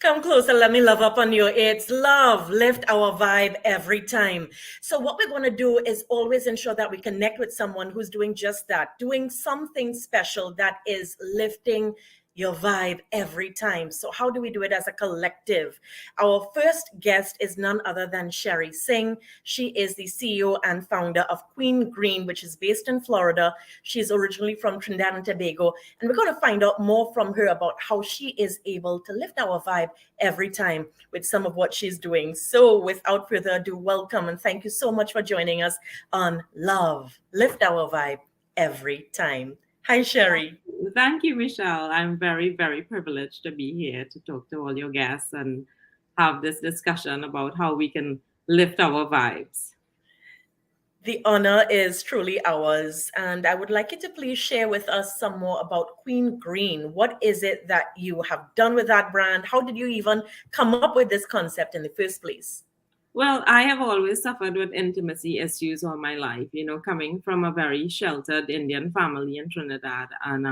Come closer, let me love up on you. It's love, lift our vibe every time. So, what we're going to do is always ensure that we connect with someone who's doing just that, doing something special that is lifting your vibe every time. So, how do we do it as a collective? Our first guest is none other than Sherry Singh. She is the CEO and founder of Queen Green, which is based in Florida. She's originally from Trinidad and Tobago. And we're going to find out more from her about how she is able to lift our vibe every time with some of what she's doing. So, without further ado, welcome and thank you so much for joining us on Love, Lift Our Vibe Every Time. Hi, Sherry. Thank you, Michelle. I'm very, very privileged to be here to talk to all your guests and have this discussion about how we can lift our vibes. The honor is truly ours. And I would like you to please share with us some more about Queen Green. What is it that you have done with that brand? How did you even come up with this concept in the first place? Well, I have always suffered with intimacy issues all my life, coming from a very sheltered Indian family in Trinidad and,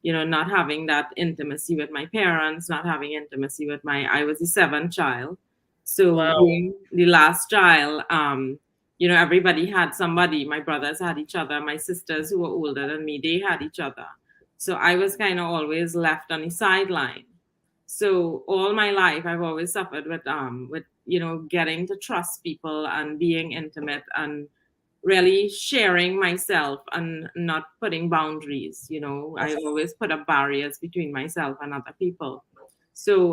not having that intimacy with my parents, not having intimacy with I was the seventh child. So Wow. being the last child, everybody had somebody. My brothers had each other. My sisters who were older than me, they had each other. So I was kind of always left on the sideline. So all my life, I've always suffered with getting to trust people and being intimate and really sharing myself and not putting boundaries. I always put up barriers between myself and other people. So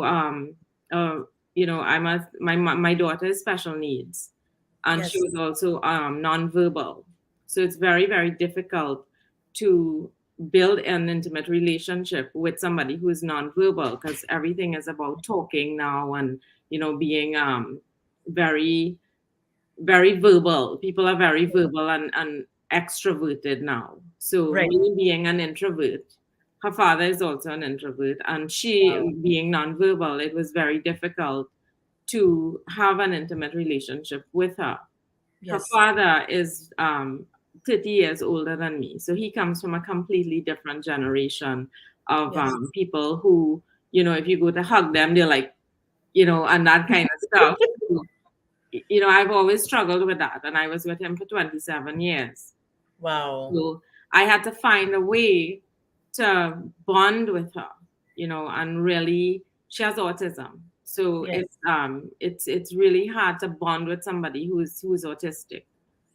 my daughter has special needs, and she was also nonverbal. So it's very, very difficult to build an intimate relationship with somebody who is nonverbal, because everything is about talking now and being very, very verbal. People are very verbal and extroverted now. So me being an introvert, her father is also an introvert, and she being nonverbal, it was very difficult to have an intimate relationship with her. Her father is 30 years older than me. So he comes from a completely different generation of people who, if you go to hug them, they're like, and that kind of stuff. I've always struggled with that. And I was with him for 27 years. Wow. So I had to find a way to bond with her, and really, she has autism. So it's really hard to bond with somebody who's autistic.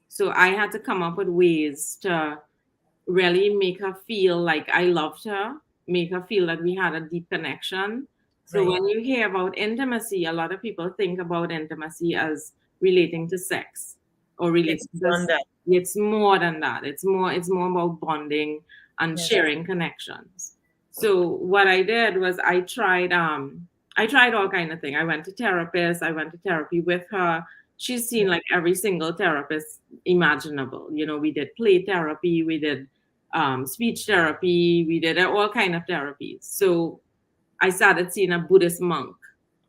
So I had to come up with ways to really make her feel like I loved her, make her feel that we had a deep connection. So when you hear about intimacy, a lot of people think about intimacy as relating to sex or relating to it's more than that. It's more about bonding and sharing connections. So what I did was I tried all kind of things. I went to therapists, I went to therapy with her. She's seen like every single therapist imaginable. We did play therapy, we did speech therapy, we did all kind of therapies. So I started seeing a Buddhist monk.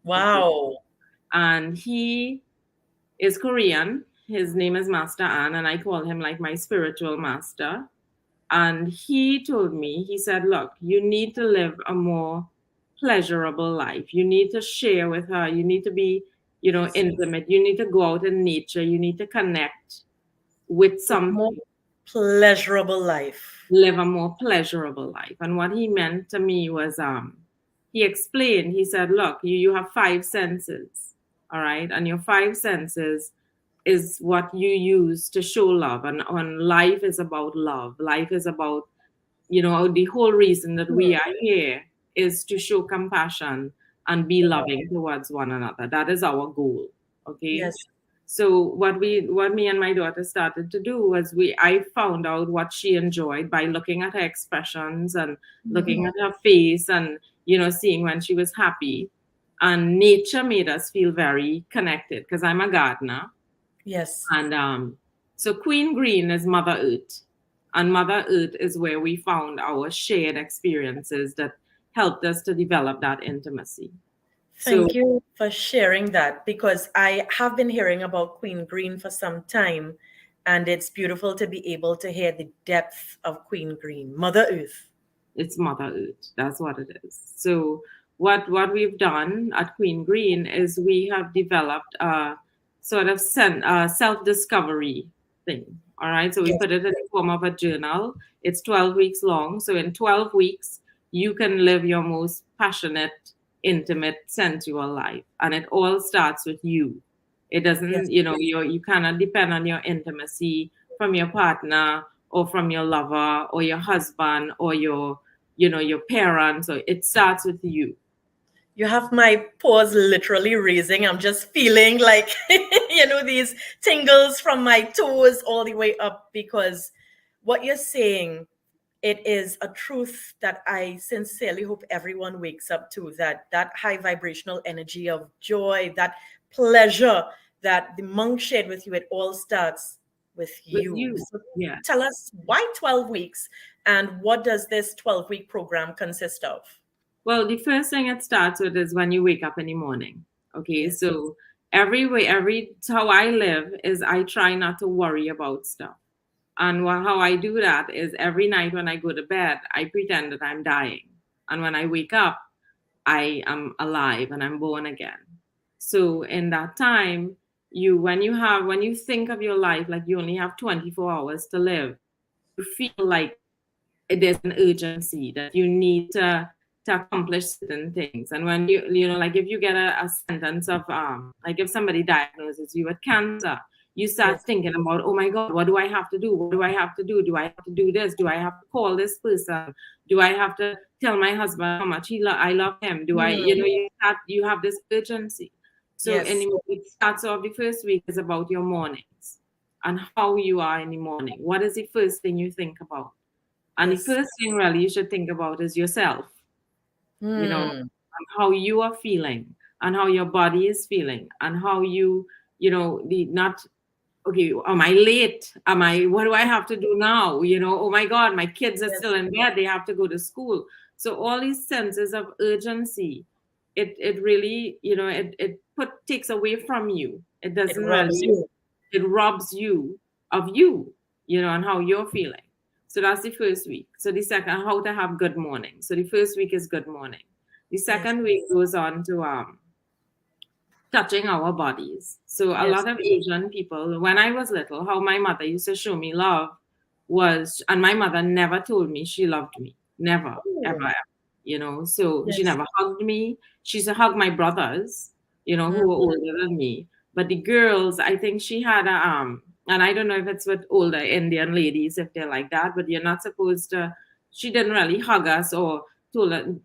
Wow. And he is Korean. His name is Master An, and I call him like my spiritual master. And he told me, he said, look, you need to live a more pleasurable life. You need to share with her. You need to be intimate. You need to go out in nature. You need to connect with some more pleasurable life. Live a more pleasurable life. And what he meant to me was, he explained, he said, look, you have 5 senses, all right? And your 5 senses is what you use to show love. And life is about love. Life is about, the whole reason that we are here is to show compassion and be loving towards one another. That is our goal. Okay. Yes. So what me and my daughter started to do was I found out what she enjoyed by looking at her expressions and looking at her face and, seeing when she was happy. And nature made us feel very connected because I'm a gardener. Yes. And so Queen Green is Mother Earth. And Mother Earth is where we found our shared experiences that helped us to develop that intimacy. So Thank you for sharing that because I have been hearing about Queen Green for some time, and it's beautiful to be able to hear the depth of Queen Green, Mother Earth. it's Mother Earth. That's what it is. So what we've done at Queen Green is we have developed a sort of self discovery thing. All right. So we Yes, put it in the form of a journal. It's 12 weeks long. So in 12 weeks, you can live your most passionate, intimate, sensual life. And it all starts with you. It yes. doesn't, you cannot depend on your intimacy from your partner or from your lover or your husband or your parents. So it starts with you. You have my paws literally raising. I'm just feeling like, these tingles from my toes all the way up because what you're saying, it is a truth that I sincerely hope everyone wakes up to, that high vibrational energy of joy, that pleasure that the monk shared with you, it all starts with With you. you. So Yeah. tell us why 12 weeks and what does this 12-week program consist of? Well, the first thing it starts with is when you wake up in the morning. Okay. Yes. So how I live is I try not to worry about stuff. And how I do that is every night when I go to bed, I pretend that I'm dying. And when I wake up, I am alive and I'm born again. So in that time, when you think of your life like you only have 24 hours to live, you feel like there's an urgency that you need to accomplish certain things. And when like if you get a sentence of like if somebody diagnoses you with cancer, you start Yes. thinking about, oh my God, what do I have to do? What do I have to do? Do I have to do this? Do I have to call this person? Do I have to tell my husband how much I love him? Do I, Mm, you have this urgency. So yes. it starts off, the first week is about your mornings and how you are in the morning. What is the first thing you think about? And the Yes. first thing really you should think about is yourself, Hmm. and how you are feeling and how your body is feeling and how the not, okay, am I late? What do I have to do now? Oh my God, my kids are still Yes. in bed. They have to go to school. So all these senses of urgency, it really, takes away from you. It It doesn't robs really, you. it robs you of you, and how you're feeling. So that's the first week. So the second, how to have good morning. So the first week is good morning. The Yes. second week goes on to touching our bodies. So a Yes. lot of Asian people, when I was little, how my mother used to show me love was, and my mother never told me she loved me. Never, ever, Oh, ever. So she yes. never hugged me. She used to hug my brothers, who were Mhm. older than me. But the girls, I think she had and I don't know if it's with older Indian ladies, if they're like that, but you're not supposed to, she didn't really hug us or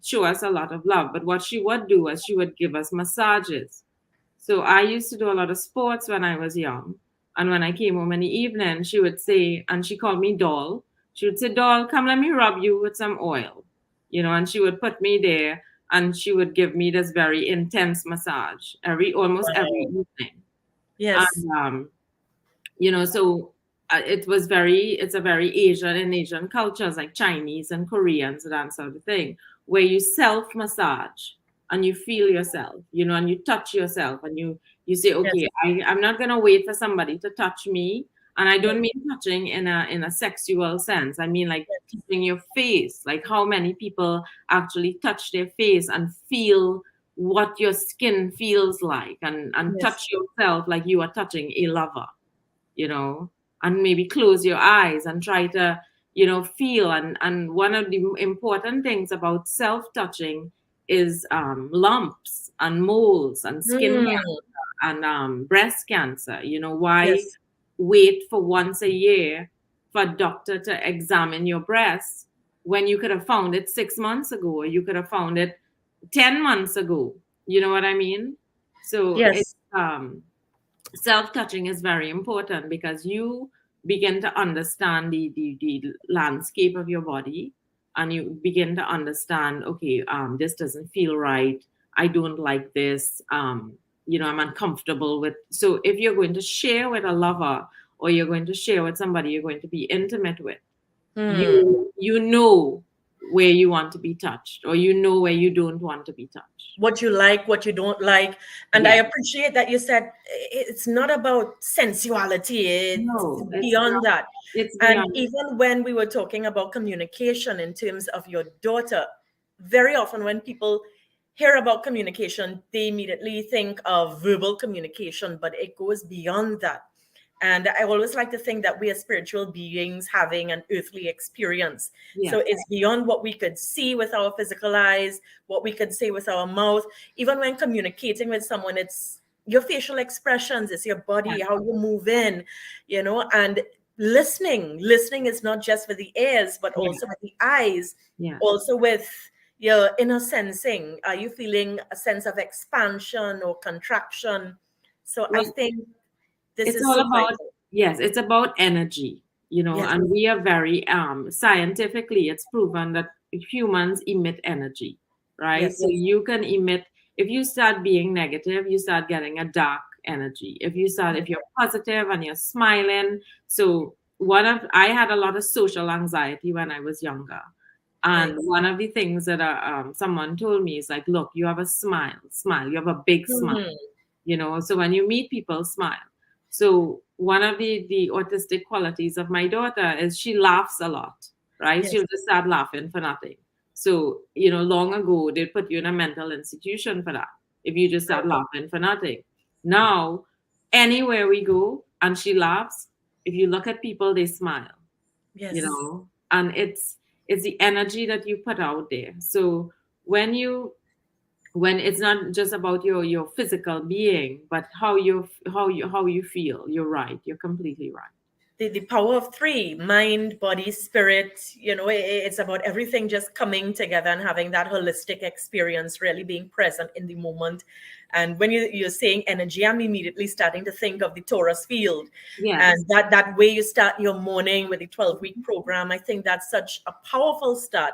show us a lot of love. But what she would do is she would give us massages. So I used to do a lot of sports when I was young. And when I came home in the evening, she would say, and she called me Doll. She would say, Doll, come let me rub you with some oil. And she would put me there and she would give me this very intense massage almost every Wow. evening. Yes. And so it's a very Asian cultures like Chinese and Koreans and that sort of thing, where you self massage and you feel yourself, and you touch yourself and you say, Yes. okay, I'm not gonna wait for somebody to touch me. And I Yes. don't mean touching in a sexual sense. I mean like touching your face. Like how many people actually touch their face and feel what your skin feels like, and Yes. touch yourself like you are touching a lover, you know, and maybe close your eyes and try to, feel. And one of the important things about self-touching is lumps and moles and skin Mm, cancer and breast cancer. Why yes. wait for once a year for a doctor to examine your breast when you could have found it 6 months ago, or you could have found it 10 months ago? You know what I mean? So it's Yes. self-touching is very important because you begin to understand the landscape of your body, and you begin to understand, okay, this doesn't feel right, I don't like this, I'm uncomfortable with. So if you're going to share with a lover, or you're going to share with somebody you're going to be intimate with, Mm, you know where you want to be touched, or you know where you don't want to be touched. What you like, what you don't like. And I Yes. appreciate that you said it's not about sensuality, it's No, it's beyond not. that. It's And beyond. even when we were talking about communication in terms of your daughter, very often when people hear about communication, they immediately think of verbal communication, but it goes beyond that. And I always like to think that we are spiritual beings having an earthly experience. So Yes. it's beyond what we could see with our physical eyes, what we could say with our mouth. Even when communicating with someone, it's your facial expressions, it's your body, Yes. how you move in, and listening is not just for the ears but Yes. also with the eyes, Yes. also with your inner sensing. Are you feeling a sense of expansion or contraction? So I Well, think this it's is all so about, vital. yes, it's about energy, Yes, and we are very scientifically it's proven that humans emit energy, right? So yes, you can emit, if you start being negative, you start getting a dark energy. If you're positive and you're smiling. So I had a lot of social anxiety when I was younger. And nice. one of the things that someone told me is like, look, you have a smile, you have a big smile, Mhm. so when you meet people, smile. So one of the autistic qualities of my daughter is she laughs a lot, right? Yes, She'll just start laughing for nothing. So long ago they put you in a mental institution for that, if you just start laughing for nothing. Now anywhere we go and she laughs, if you look at people, they smile, yes. and it's the energy that you put out there. So when you when it's not just about your physical being, but how you feel, you're right, you're completely right. The power of three: mind, body, spirit. It's about everything just coming together and having that holistic experience, really being present in the moment. And when you're saying energy, I'm immediately starting to think of the Taurus field, Yes. and that way you start your morning with the 12-week program. I think that's such a powerful start.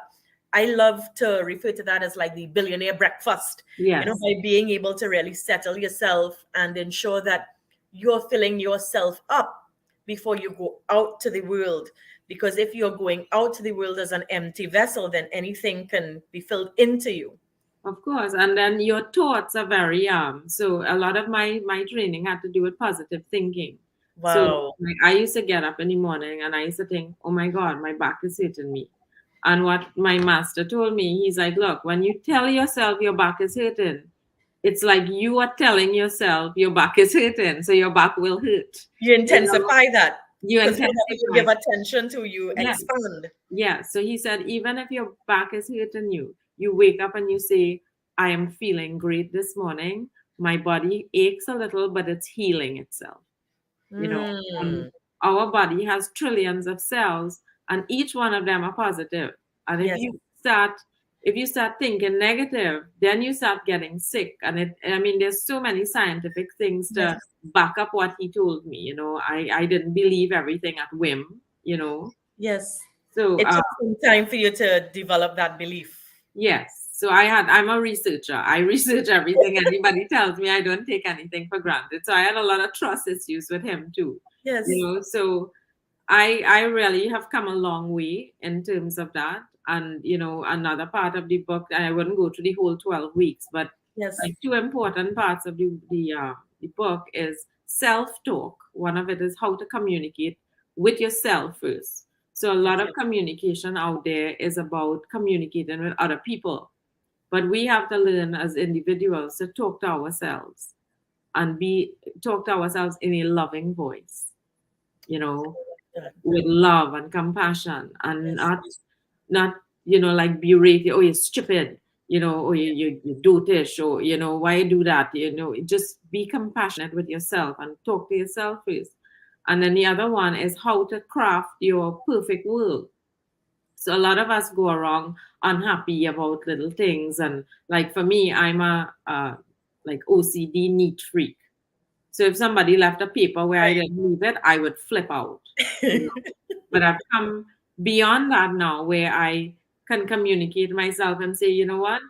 I love to refer to that as like the billionaire breakfast, Yes. by being able to really settle yourself and ensure that you're filling yourself up before you go out to the world. Because if you're going out to the world as an empty vessel, then anything can be filled into you. Of course, and then your thoughts are very so a lot of my training had to do with positive thinking. So Wow. like I used to get up in the morning and I used to think, oh my God, my back is hurting me. And what my master told me, he's like, look, when you tell yourself your back is hurting, it's like you are telling yourself your back is hurting, so your back will hurt. You You know, intensify that, you because whatever you intensify. give attention to, you Yeah. expand. Yeah. So he said, even if your back is hurting you, you wake up and you say, I am feeling great this morning. My body aches a little, but it's healing itself. You know, and Mm. our body has trillions of cells, and each one of them are positive. And if Yes, you start thinking negative, then you start getting sick. And I mean, there's so many scientific things yes, to back up what he told me. I didn't believe everything at whim. yes. So It took some time for you to develop that belief. yes. So I'm a researcher. I research everything anybody tells me. I don't take anything for granted. So I had a lot of trust issues with him too. Yes, So I really have come a long way in terms of that. And another part of the book, I wouldn't go through the whole 12 weeks, but yes, like two important parts of the book is self-talk. One of it is how to communicate with yourself first. So a lot yes, of communication out there is about communicating with other people, but we have to learn as individuals to talk to ourselves and be talk to ourselves in a loving voice, you know, with love and compassion, and yes, not like berate you, oh you're stupid, or you do this, or why you do that, just be compassionate with yourself and talk to yourself first. And then the other one is how to craft your perfect world. So a lot of us go around unhappy about little things, and like for me, I'm a like OCD neat freak. So if somebody left a paper where I didn't leave it, I would flip out. You know. But I've come beyond that now, where I can communicate myself and say, you know what?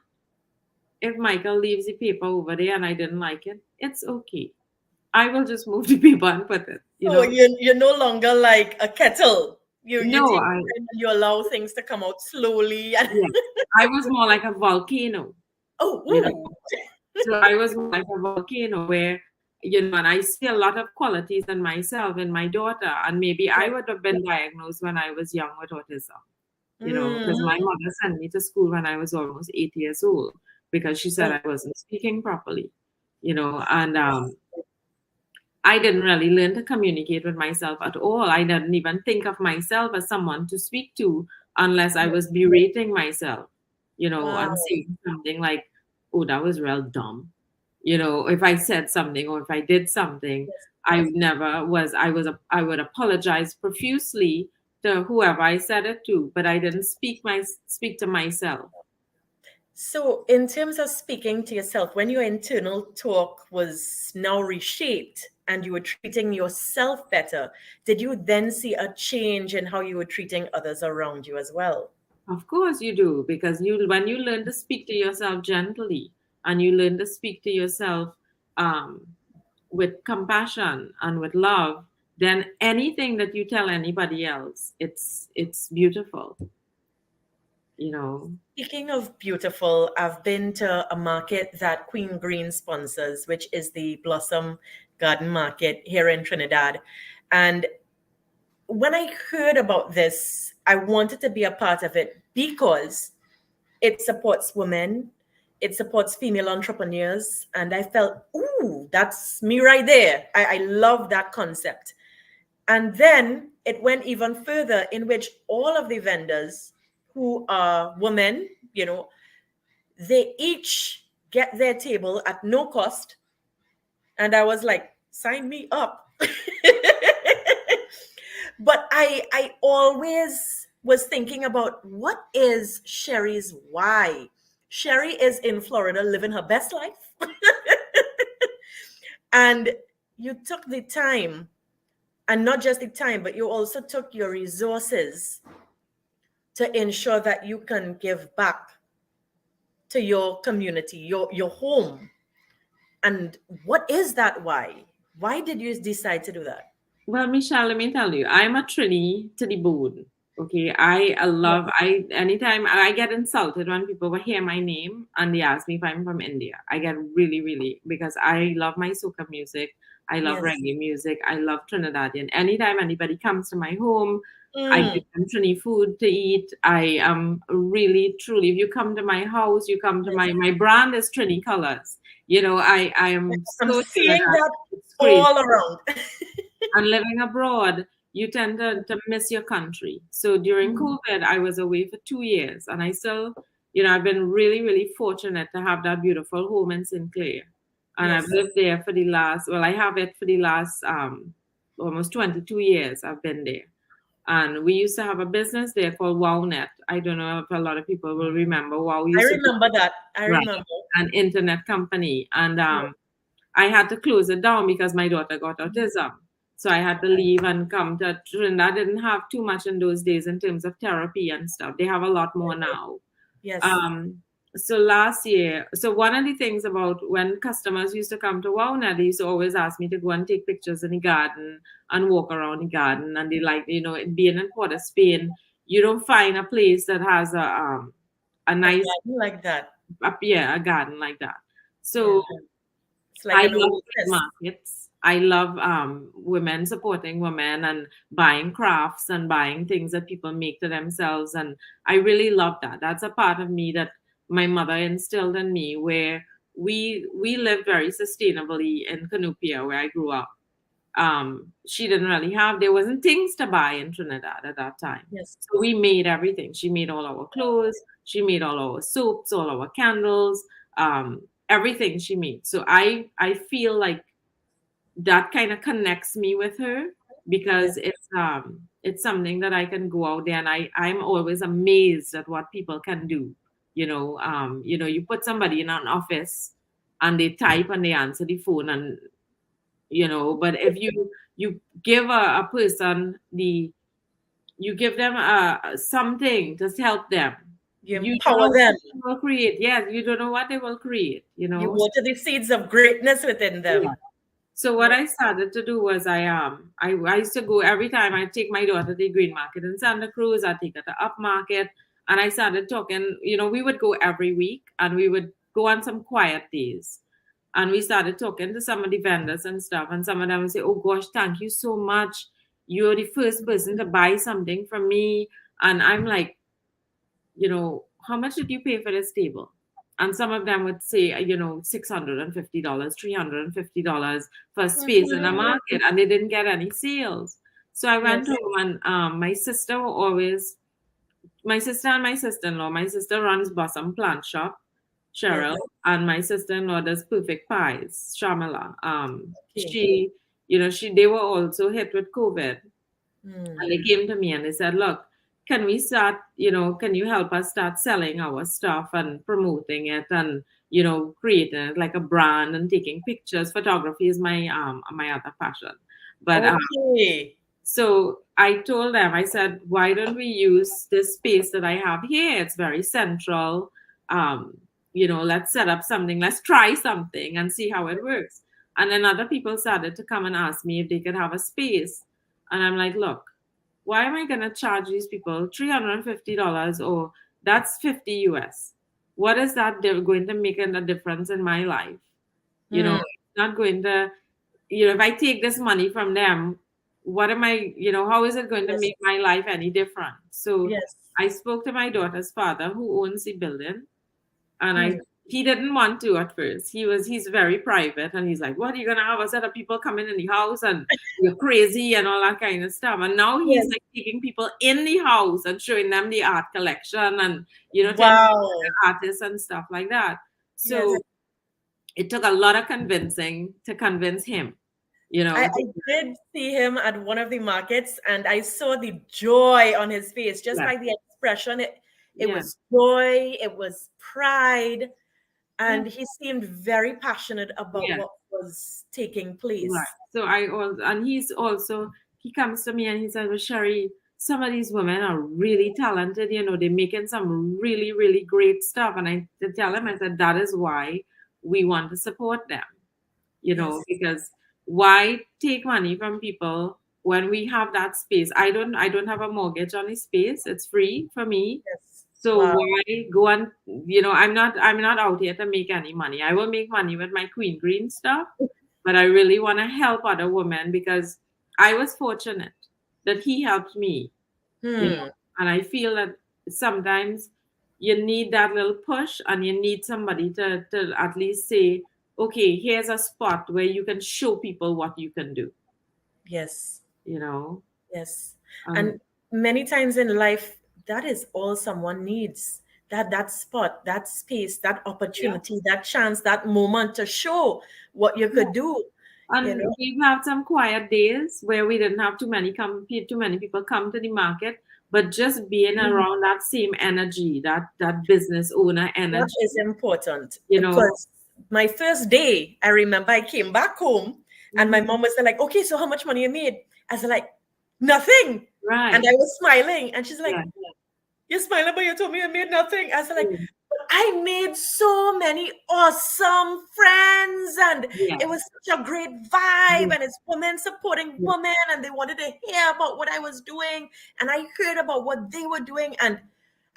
If Michael leaves the paper over there and I didn't like it, it's okay. I will just move the paper and put it. So you're no longer like a kettle. You No, take time and you allow things to come out slowly. And yeah, I was more like a volcano, oh, you know. ooh. So I was more like a volcano where, and I see a lot of qualities in myself and my daughter, and maybe I Yeah. would have been diagnosed when I was young with autism, because my Mhm. mother sent me to school when I was almost 8 years old because she said Oh, I wasn't speaking properly, and yes. I didn't really learn to communicate with myself at all. I didn't even think of myself as someone to speak to unless I was berating myself, and Wow. saying something like, oh, that was real dumb. If I said something or if I did something, Yes. I would apologize profusely to whoever I said it to, but I didn't speak to myself. So, in terms of speaking to yourself, when your internal talk was now reshaped and you were treating yourself better, did you then see a change in how you were treating others around you as well? Of course you do, because when you learn to speak to yourself gently and you learn to speak to yourself um, with compassion and with love, then anything that you tell anybody else, it's beautiful, you know. Speaking of beautiful, I've been to a market that Queen Green sponsors, which is the Blossom Garden Market here in Trinidad. And when I heard about this, I wanted to be a part of it because it supports women, it supports female entrepreneurs. And I felt, ooh, that's me right there. I love that concept. And then it went even further, in which all of the vendors who are women, they each get their table at no cost. And I was like, sign me up. But I always was thinking about what is Sherry's why. Sherry is in Florida living her best life. And you took the time, and not just the time, but you also took your resources to ensure that you can give back to your community, your home. And what is that why? Why did you decide to do that? Well, Michelle, let me tell you, I'm a Trini to the Boon. Okay, I love, Yes. anytime I get insulted when people will hear my name and they ask me if I'm from India. I get really, really, because I love my soca music. I love Yes. reggae music. I love Trinidadian. Anytime anybody comes to my home, I Mm, give them Trini food to eat. I am really, truly, if you come to my house, you come to yes. my brand is Trini Colors. I am I'm so seeing Trinidad. that It's crazy. all around. And living abroad, you tend to miss your country. So during COVID, I was away for 2 years, and I still, I've been really, really fortunate to have that beautiful home in Sinclair. And I've Yes. lived there for the last, well, I have it for the last almost 22 years. I've been there. And we used to have a business there called WowNet. I don't know if a lot of people will remember. Wow I used to be, remember that. I right, remember. an internet company. And Yes. I had to close it down because my daughter got autism. So I had to leave and come to Trinidad. I didn't have too much in those days in terms of therapy and stuff. They have a lot more now. Yes. Um, so last year, so one of the things about when customers used to come to Wowna, they used to always ask me to go and take pictures in the garden and walk around the garden. And they like, being in Port of Spain, you don't find a place that has a A nice, garden like that. a garden like that. Yeah. So It's like I an love flea oasis. markets. I love women supporting women and buying crafts and buying things that people make to themselves. And I really love that. That's a part of me that my mother instilled in me, where we live very sustainably in Canupia, where I grew up. She didn't really have, there wasn't things to buy in Trinidad at that time. Yes. So we made everything. She made all our clothes, she made all our soaps, all our candles, everything she made. So I feel like that kind of connects me with her, Yes. because it's something that I can go out there, and I'm always amazed at what people can do. You put somebody in an office and they type and they answer the phone, and but if you give a person you give them something to help them, You you don't empower know what them. they will create. Yes, you don't know what they will create. You water the seeds of greatness within Yeah. them. So what I started to do was I used to go every time I take my daughter to the Green Market in Santa Cruz, I take her to Up Market, and I started talking. We would go every week, and we would go on some quiet days, and we started talking to some of the vendors and stuff, and some of them would say, "Oh gosh, thank you so much. You're the first person to buy something from me," and I'm like, how much did you pay for this table? And some of them would say, $650, $350 for space in a market, and they didn't get any sales. So I went Yes. home, and my sister and my sister-in-law, my sister runs Blossom Plant Shop, Yes. Cheryl, and my sister-in-law does perfect pies, Shamala. Okay. They were also hit with COVID, and Hmm. they came to me and they said, look, can we start, can you help us start selling our stuff and promoting it and, creating it like a brand and taking pictures. Photography is my other passion. But Okay. so I told them, I said, why don't we use this space that I have here? It's very central. Let's set up something, let's try something and see how it works. And then other people started to come and ask me if they could have a space. And I'm like, look, why am I going to charge these people $350 or that's 50 US? What is that they're going to make a difference in my life? Hmm. It's not going to, if I take this money from them, what am I, how is it going to Yes. make my life any different? So Yes. I spoke to my daughter's father who owns the building, and Hmm. he didn't want to at first. He's very private, and he's like, what are you gonna have a set of people coming in the house and you're crazy and all that kind of stuff. And now he's Yes. like taking people in the house and showing them the art collection and telling them Wow. the artists and stuff like that. Yes. So it took a lot of convincing to convince him, I did see him at one of the markets, and I saw the joy on his face just yeah, by the expression. It yeah, was joy, it was pride, yeah, and he seemed very passionate about yeah. what was taking Right. place. So and he comes to me and he said, well, Sherry, some of these women are really talented, they're making some really, really great stuff. And I to tell him, I said, that is why we want to support them, Yes. because why take money from people when we have that space? I don't have a mortgage on the space. It's free for me. Yes. So Wow. why go on, I'm not out here to make any money. I will make money with my Queen Green stuff, but I really want to help other women because I was fortunate that he helped me, Hmm. and I feel that sometimes you need that little push and you need somebody to at least say, okay, here's a spot where you can show people what you can do, Yes. you know? Yes. Um, And many times in life, that is all someone needs. That spot, that space, that yeah. opportunity, that chance, that moment to show what you could do, you And know. we've had some quiet days where we didn't have too many people come to the market, but just being Mhm. around that same energy, that business owner That energy, is important you know. because my first day, I remember I came back home and my Mhm. mom was like, okay, so how much money you made? I was like, nothing. And Right. I was smiling. And she's like, Yeah. you're smiling, but you told me you made nothing. I was like, Mm. but I made so many awesome friends, and Yeah. it was such a great vibe. Yeah. And it's women supporting Yeah. women, and they wanted to hear about what I was doing. And I heard about what they were doing, and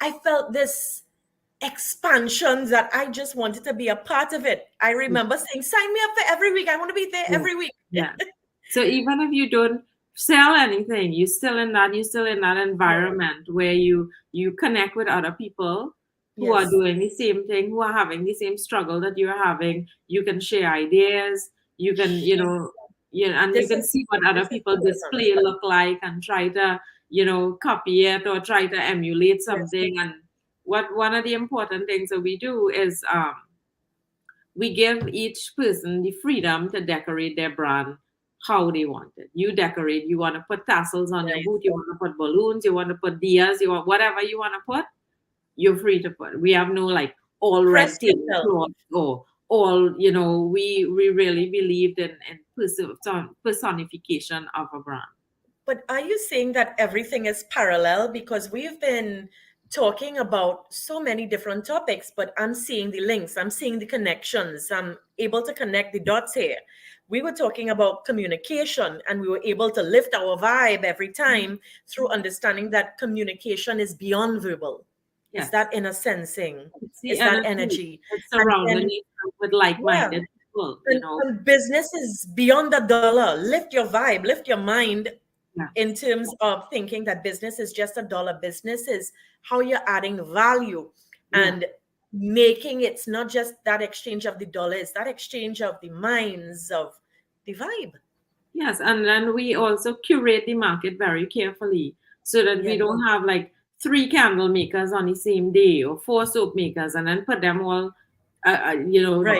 I felt this expansion that I just wanted to be a part of it. I remember saying, sign me up for every week. I want to be there Yeah. every week. Yeah. So even if you don't sell anything, you're still in that environment where you connect with other people who are Yes. doing the same thing, who are having the same struggle that you're having. You can share ideas, you can, and you This can is see what other this is people important. display look like and try to, copy it or try to emulate Yes. something. And what one of the important things that we do is we give each person the freedom to decorate their brand how they want it. You decorate, you want to put tassels on your Right. boot, you want to put balloons, you want to put dias, you want whatever you want to put, you're free to put. We have no like all red Press yourself. tablecloth or all, we really believed in personification of a brand. But are you saying that everything is parallel? Because we've been talking about so many different topics, but I'm seeing the links, I'm seeing the connections, I'm able to connect the dots here. we were talking about communication, and we were able to lift our vibe every time through understanding that communication is beyond verbal. Yes. It's that inner sensing. It's that energy. It's surrounding yourself with like-minded people, And business is beyond the dollar. Lift your vibe, lift your mind in terms of thinking that business is just a dollar. Business is how you're adding value and making it's not just that exchange of the dollar, it's that exchange of the minds, of the vibe. Yes, and then we also curate the market very carefully so that we don't have like 3 candle makers on the same day or 4 soap makers and then put them all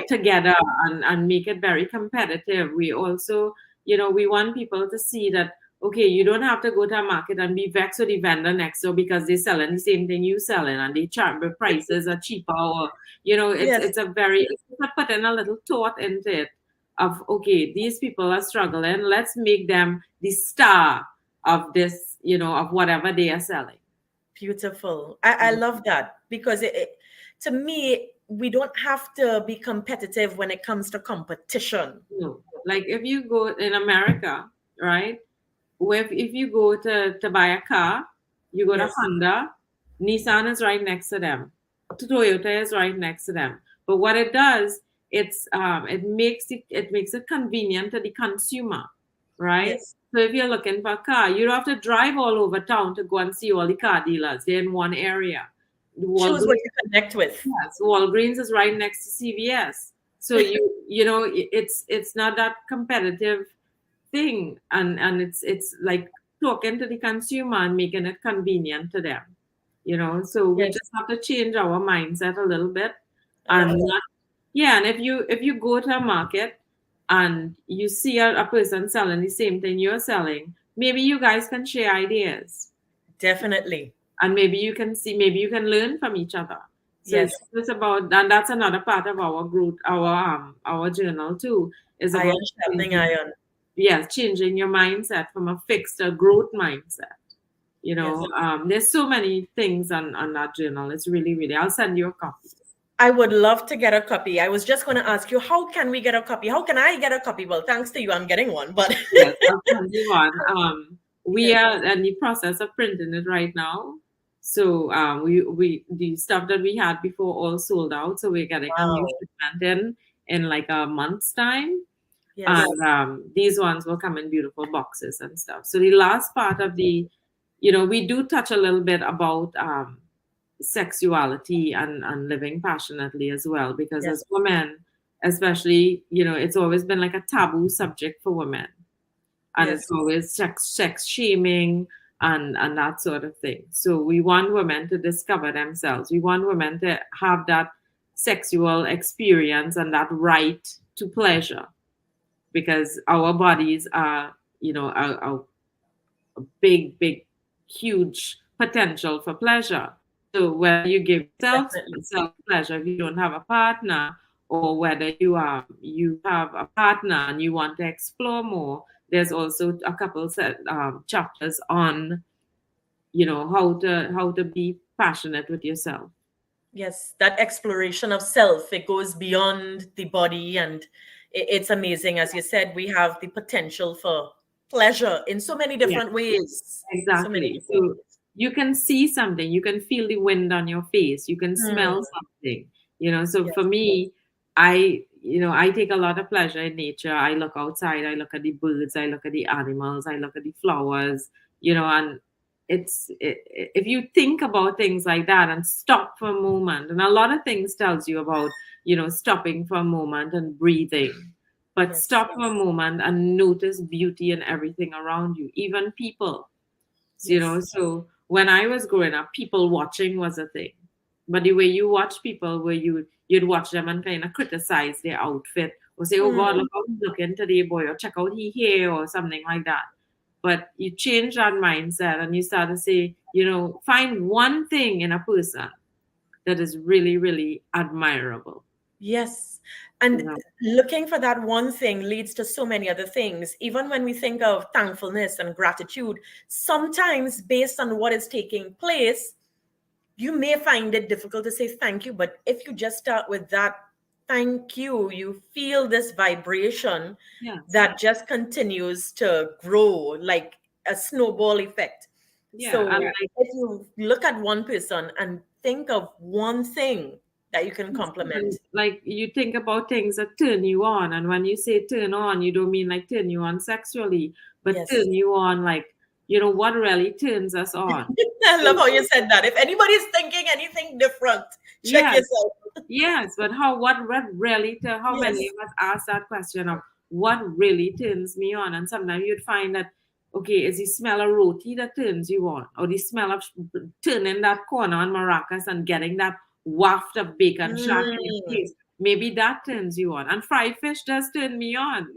together and make it very competitive. We also, we want people to see that, okay, you don't have to go to a market and be vexed with the vendor next door because they're selling the same thing you selling and they charge the prices are cheaper, or it's putting a little thought into it of, okay, these people are struggling, let's make them the star of this, of whatever they are selling. Beautiful. I love that, because to me, we don't have to be competitive when it comes to competition. No. Like if you go in America, right? If you go to buy a car, you go to Honda, Nissan is right next to them, Toyota is right next to them. But what it does, it makes it convenient to the consumer, right? Yes. So if you're looking for a car, you don't have to drive all over town to go and see all the car dealers. They're in one area. Choose what you connect with. Yes, Walgreens is right next to CVS. So it's not that competitive thing, and it's like talking to the consumer and making it convenient to them. So we just have to change our mindset a little bit. And if you go to a market and you see a person selling the same thing you're selling, maybe you guys can share ideas. Definitely. And maybe you can learn from each other. So it's about, and that's another part of our growth, our journal too, is about iron. Yes, changing your mindset from a fixed to growth mindset. There's so many things on that journal. It's really, really, I'll send you a copy. I would love to get a copy. I was just going to ask you, how can we get a copy? How can I get a copy? Well, thanks to you, I'm getting one. But yes, I'll send you one. We are in the process of printing it right now. So we the stuff that we had before all sold out. So we're getting a new shipment in like a month's time. Yes. And these ones will come in beautiful boxes and stuff. So the last part of we do touch a little bit about sexuality and living passionately as well, because as women, especially, it's always been like a taboo subject for women. And it's always sex shaming and that sort of thing. So we want women to discover themselves. We want women to have that sexual experience and that right to pleasure, because our bodies are, a big, big, huge potential for pleasure. So whether you give yourself pleasure if you don't have a partner, or whether you have a partner and you want to explore more, there's also a couple chapters on, how to be passionate with yourself. Yes, that exploration of self, it goes beyond the body, and it's amazing. As you said, we have the potential for pleasure in so many different ways. Exactly. So you can see something, you can feel the wind on your face, you can smell something, so for me, I take a lot of pleasure in nature. I look outside, I look at the birds, I look at the animals, I look at the flowers, and if you think about things like that and stop for a moment, and a lot of things tells you about, stopping for a moment and breathing, but stop for a moment and notice beauty in everything around you, even people. So when I was growing up, people watching was a thing. But the way you watch people, where you'd watch them and kind of criticize their outfit, or say, oh God, look how he's looking today, boy, or check out his hair, or something like that. But you change that mindset and you start to say, find one thing in a person that is really, really admirable. Yes. And looking for that one thing leads to so many other things. Even when we think of thankfulness and gratitude, sometimes based on what is taking place, you may find it difficult to say thank you. But if you just start with that thank you. You feel this vibration Yes. that just continues to grow like a snowball effect. Yeah. And So if you look at one person and think of one thing that you can compliment. like you think about things that turn you on, and when you say turn on, you don't mean like turn you on sexually, but Yes. turn you on like, what really turns us on. I love So, how you said that. If anybody's thinking anything different, check yes, yourself. yes, but what really how many Yes. of us ask that question of what really turns me on? And sometimes you'd find that, okay, is the smell of roti that turns you on, or the smell of turning that corner on maracas and getting that waft of bacon shack in your Mm. face? Maybe that turns you on. And fried fish does turn me on,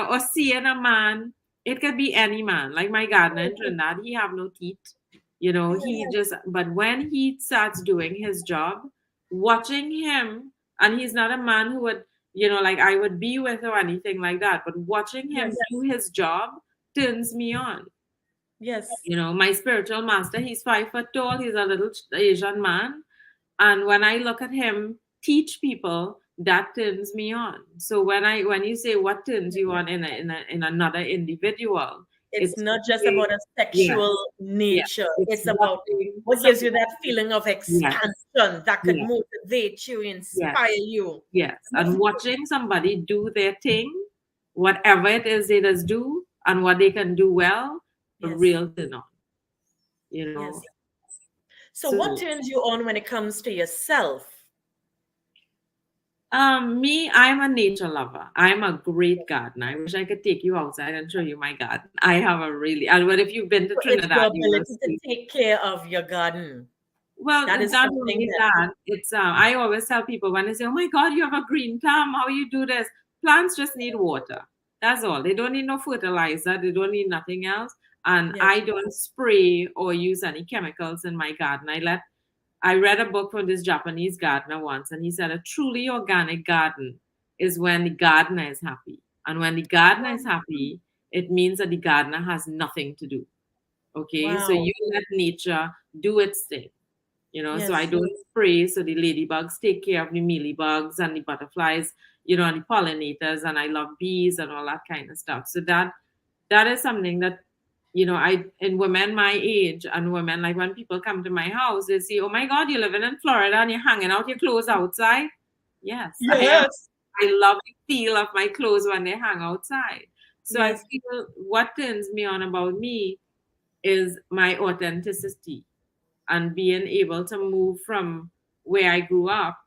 or seeing a man. It could be any man. Like my gardener in Trinidad, he have no teeth. He Yes. just, but when he starts doing his job, watching him, and he's not a man who would, like I would be with or anything like that, but watching him Yes. do his job turns me on. Yes. My spiritual master, he's 5 foot tall, he's a little Asian man, and when I look at him teach people, that turns me on. So when you say what turns you on in another individual, It's it's not just way, about a yeah, sexual yeah, nature. it's It's about watching what gives you that somebody. feeling of Yes, expansion that could yes, motivate you, yes, inspire you. yes, And and watching somebody do their thing, whatever it is they just do, and what they can do well, a yes, real turn on. You know, yes. So, what so turns you on when it comes to yourself? Me, I'm a nature lover. I'm a great gardener. I wish I could take you outside and show you my garden. I have a really, and but if you've been to So it's Trinidad, your you will ability to see. take care of your garden. Well, That is not something only that, that, it's I always tell people when they say, "Oh my God, you have a green thumb. How you do this?" Plants just need water. That's all. They don't need no fertilizer. They don't need nothing else. And yes, I don't spray or use any chemicals in my garden. I read a book from this Japanese gardener once, and he said a truly organic garden is when the gardener is happy. And when the gardener is happy, it means that the gardener has nothing to do. Okay, so wow, you let nature do its thing. So I yes, don't spray, so the ladybugs take care of the mealybugs and the butterflies, and the pollinators, and I love bees and all that kind of stuff. So that is something that I in women my age and women, like when people come to my house, they say, "Oh my God, you're living in Florida and you're hanging out your clothes outside." Yes, I am. yes, I love the feel of my clothes when they hang outside. So I yes, feel what turns me on about me is my authenticity and being able to move from where I grew up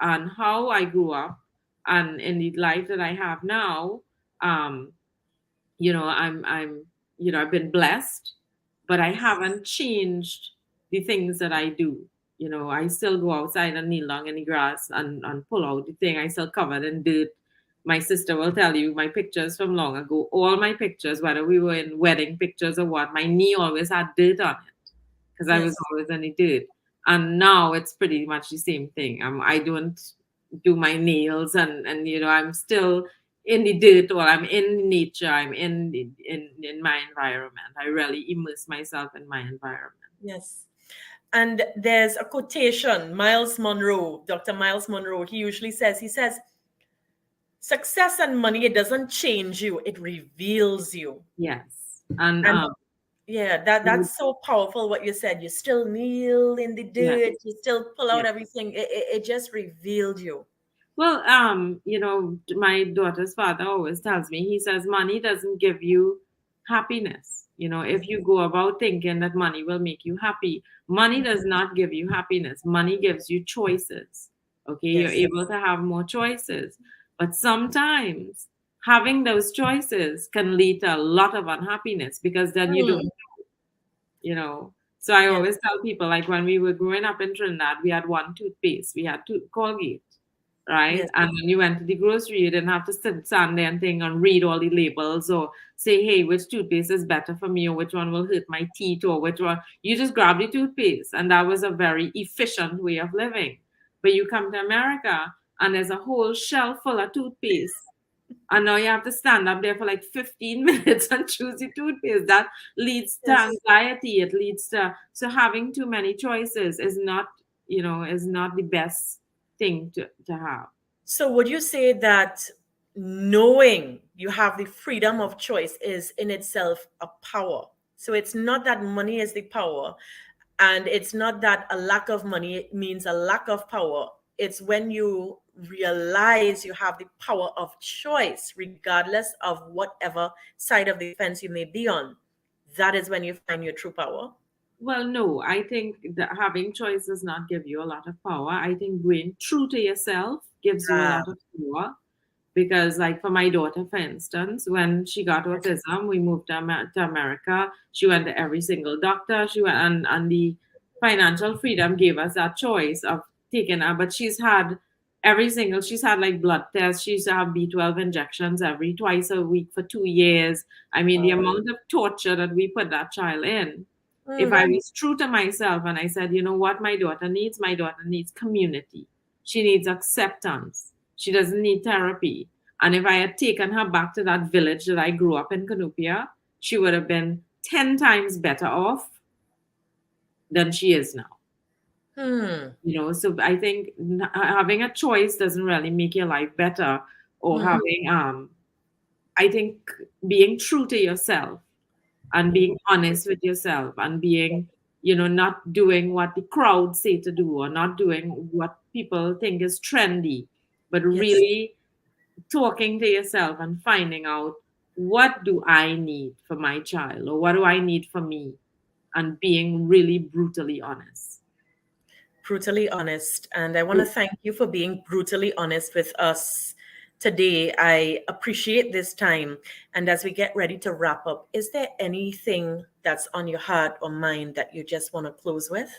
and how I grew up and in the life that I have now. Um, I've been blessed, but I haven't changed the things that I do. I still go outside and kneel down in the grass and pull out the thing. I still covered in dirt. My sister will tell you my pictures from long ago, all my pictures, whether we were in wedding pictures or what, my knee always had dirt on it because I was yes, always in the dirt. And now it's pretty much the same thing. I don't do my nails, and I'm still in the dirt, or I'm in nature. I'm in my environment. I really immerse myself in my environment. yes. And there's a quotation, Miles Monroe, Dr. Miles Monroe, he says, success and money, it doesn't change you, it reveals you. Yes, and And yeah, that's so powerful what you said. You still kneel in the yeah, dirt, you still pull yeah. out everything. It just revealed you. Well, my daughter's father always tells me, he says, money doesn't give you happiness. If you go about thinking that money will make you happy, money does not give you happiness. Money gives you choices. Okay, you're Yes, able to have more choices. But sometimes having those choices can lead to a lot of unhappiness because then you mm, don't, you know. So I yes, always tell people, like when we were growing up in Trinidad, we had one toothpaste, we had Colgate, right? yes, And when you went to the grocery, you didn't have to stand there and think and read all the labels or say, hey, which toothpaste is better for me or which one will hurt my teeth or which one. You just grab the toothpaste. And that was a very efficient way of living. But you come to America and there's a whole shelf full of toothpaste. And now you have to stand up there for like 15 minutes and choose the toothpaste. That leads to yes, anxiety. It leads to, so having too many choices is not the best thing to have. So would you say that knowing you have the freedom of choice is in itself a power? So it's not that money is the power, and it's not that a lack of money means a lack of power. It's when you realize you have the power of choice, regardless of whatever side of the fence you may be on. That is when you find your true power. Well, no, I think that having choice does not give you a lot of power. I think being true to yourself gives you a Ah, lot of power. Because, like, for my daughter, for instance, when she got yes. autism, we moved to America. She went to every single doctor. She went, and the financial freedom gave us that choice of taking her. But she's had like blood tests. She used to have B12 injections every twice a week for 2 years. I mean, the Wow. amount of torture that we put that child in. If I Mm, was true to myself and I said, you know what, my daughter needs community. She needs acceptance. She doesn't need therapy. And if I had taken her back to that village that I grew up in, Canupia, she would have been 10 times better off than she is now. hmm, So I think having a choice doesn't really make your life better, or hmm. I think being true to yourself and being honest with yourself and being, not doing what the crowd say to do, or not doing what people think is trendy, but Yes. really talking to yourself and finding out, what do I need for my child, or what do I need for me, and being really brutally honest. Brutally honest. And I want to thank you for being brutally honest with us today. I appreciate this time. And as we get ready to wrap up, is there anything that's on your heart or mind that you just want to close with?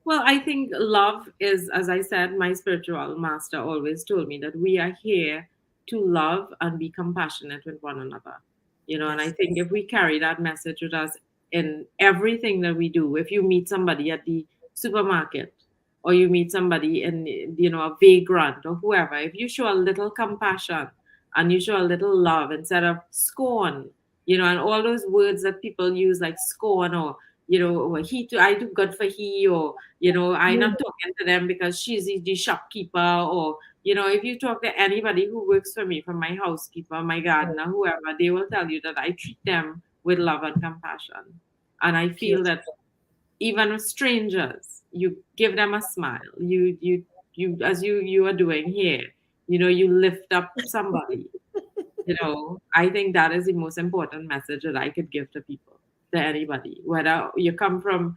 Well, I think love is, as I said, my spiritual master always told me that we are here to love and be compassionate with one another. And I Yes. think if we carry that message with us in everything that we do, if you meet somebody at the supermarket, or you meet somebody in, a vagrant or whoever, if you show a little compassion and you show a little love instead of scorn, and all those words that people use like scorn, or or he too, I do good for he, or I'm Mm, not talking to them because she's the shopkeeper, or if you talk to anybody who works for me, from my housekeeper, my gardener, whoever, they will tell you that I treat them with love and compassion. And I feel that beautiful. even with strangers, you give them a smile. You as you are doing here, you lift up somebody. I think that is the most important message that I could give to people, to anybody, whether you come from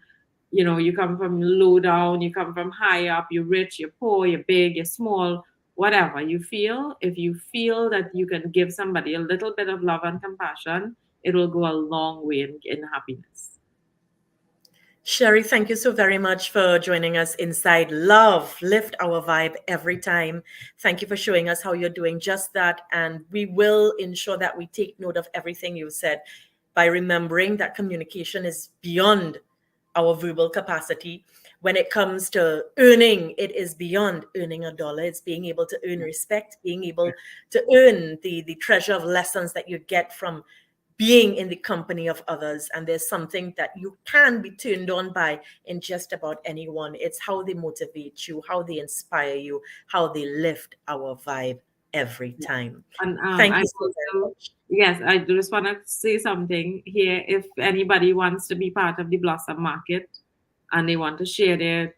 low down, you come from high up, you're rich, you're poor, you're big, you're small, whatever you feel. If you feel that you can give somebody a little bit of love and compassion, it will go a long way in happiness. Sherry, thank you so very much for joining us inside Love. Lift our vibe every time. Thank you for showing us how you're doing just that. And we will ensure that we take note of everything you said by remembering that communication is beyond our verbal capacity. When it comes to earning, it is beyond earning a dollar. It's being able to earn respect, being able to earn the treasure of lessons that you get from being in the company of others. And there's something that you can be turned on by in just about anyone. It's how they motivate you, how they inspire you, how they lift our vibe every Yeah. time. And Thank I you so very also, much. yes, I just want to say something here. If anybody wants to be part of the Blossom Market and they want to share their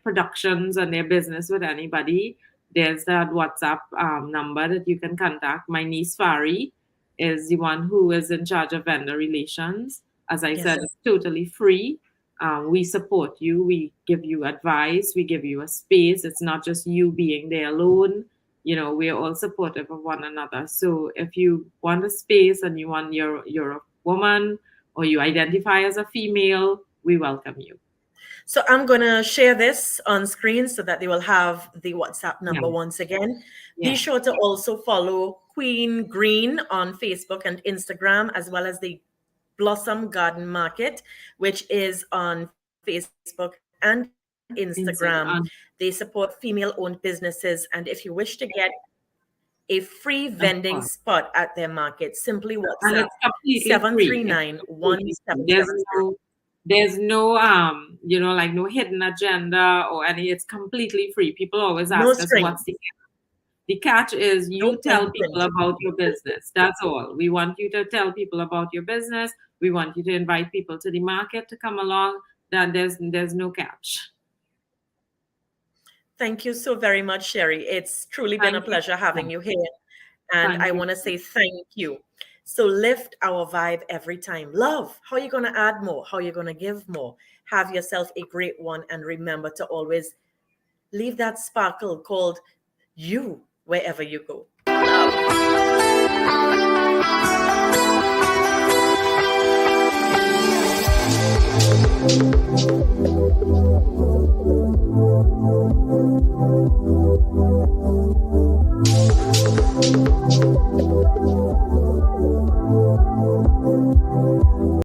productions and their business with anybody, there's that WhatsApp number that you can contact. My niece Fari is the one who is in charge of vendor relations. As I Yes. said, it's totally free. We support you. We give you advice. We give you a space. It's not just you being there alone. We are all supportive of one another. So if you want a space and you're a woman, or you identify as a female, we welcome you. So I'm going to share this on screen so that they will have the WhatsApp Yeah, number once again. Be yeah. sure to also follow Queen Green on Facebook and Instagram, as well as the Blossom Garden Market, which is on Facebook and Instagram. They support And female owned businesses. And if you wish to get a free vending fun. spot at their market, simply WhatsApp And it's completely free. It's 739 completely free. There's no like no hidden agenda or any. It's completely free. People always No ask us, strings. what's the catch? The catch is No you tell people questions. about your business. That's all. We want you to tell people about your business. We want you to invite people to the market to come along. That there's no catch. Thank you so very much, Sherry. It's truly been a Thank you. pleasure having you here. And Thank I you. want to say thank you. So lift our vibe every time. Love. How are you going to add more? How are you going to give more? Have yourself a great one. And remember to always leave that sparkle called you wherever you go. Love.